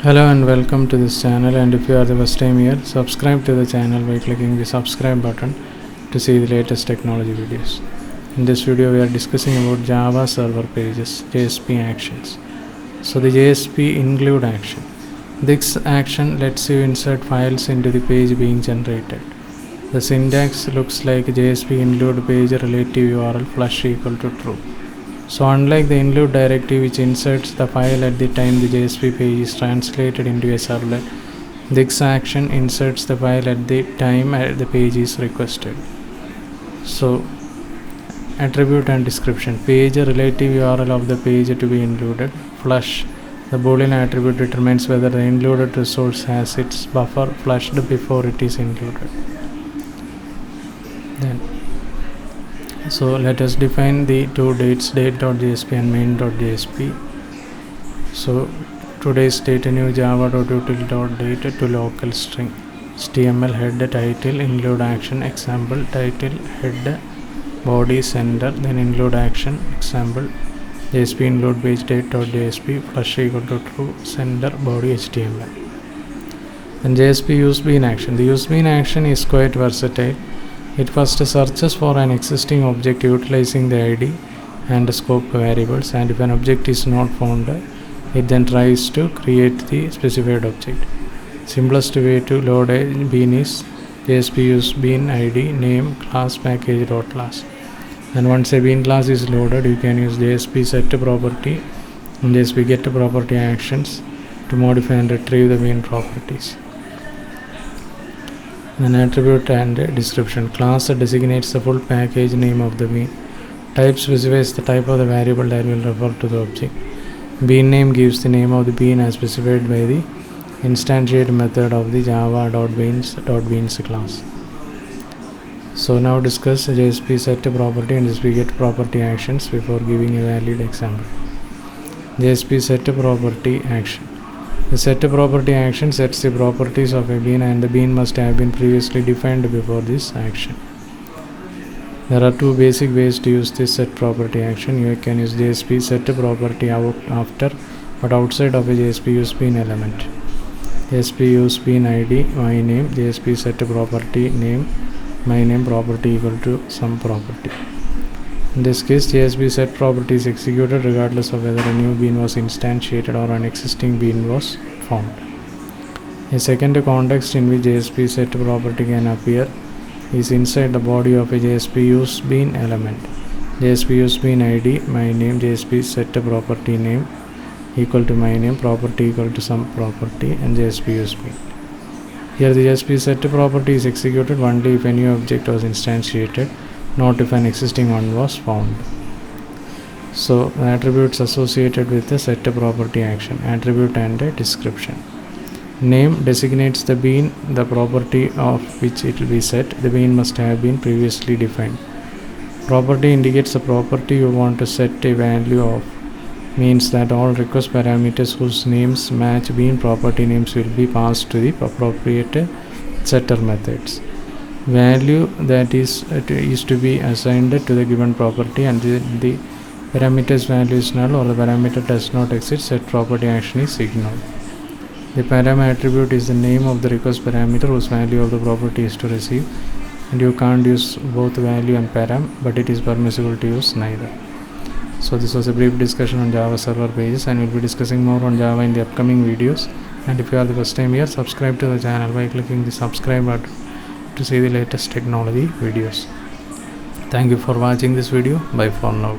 Hello and welcome to this channel, and if you are the first time here, subscribe to the channel by clicking the subscribe button to see the latest technology videos. In this video we are discussing about Java server pages, JSP actions. So the JSP include action. This action lets you insert files into the page being generated. The syntax looks like JSP include page relative URL flush equal to true. So unlike the include directive which inserts the file at the time the JSP page is translated into a servlet, this action inserts the file at the time the page is requested. So attribute and description. Page relative URL of the page to be included. Flush. The Boolean attribute determines whether the included resource has its buffer flushed before it is included. So let us define the two dates, date.jsp and main.jsp. So today's date, new java.util.date to local string, HTML head title include action example title head body sender, then include action example JSP include page date.jsp flush equal to true sender body HTML. Then JSP use bean action. The use bean action is quite versatile. It first searches for an existing object utilizing the ID and scope variables, and if an object is not found, it then tries to create the specified object. Simplest way to load a bean is JSP use bean ID name class package.class. And once a bean class is loaded, you can use JSP set property and JSP get property actions to modify and retrieve the bean properties. Then attribute and description. Class designates the full package name of the bean. Type specifies the type of the variable that will refer to the object. Bean name gives the name of the bean as specified by the instantiate method of the java.beans class. So now discuss JSP set property and JSP get property actions before giving a valid example. JSP set property action. The set property action sets the properties of a bean, and the bean must have been previously defined before this action. There are two basic ways to use this set property action. You can use JSP set property after but outside of a JSP use bean element. JSP use bean ID my name JSP set property name my name property equal to some property. In this case, JSP set property is executed regardless of whether a new bean was instantiated or an existing bean was found. A second context in which JSP set property can appear is inside the body of a JSP use bean element. JSP use bean ID my name JSP set property name equal to my name property equal to some property and JSP use bean. Here the JSP set property is executed only if a new object was instantiated, not if an existing one was found. So the attributes associated with the set property action. Attribute and description. Name designates the bean, the property of which it will be set. The bean must have been previously defined. Property indicates the property you want to set a value of. Means that all request parameters whose names match bean property names will be passed to the appropriate setter methods. Value that is to be assigned to the given property, and the parameter's value is null or the parameter does not exist, set property action is ignored. The param attribute is the name of the request parameter whose value of the property is to receive, and you can't use both value and param, but it is permissible to use neither. So this was a brief discussion on Java server pages, and we'll be discussing more on Java in the upcoming videos. And if you are the first time here, subscribe to the channel by clicking the subscribe button to see the latest technology videos. Thank you for watching this video. Bye for now.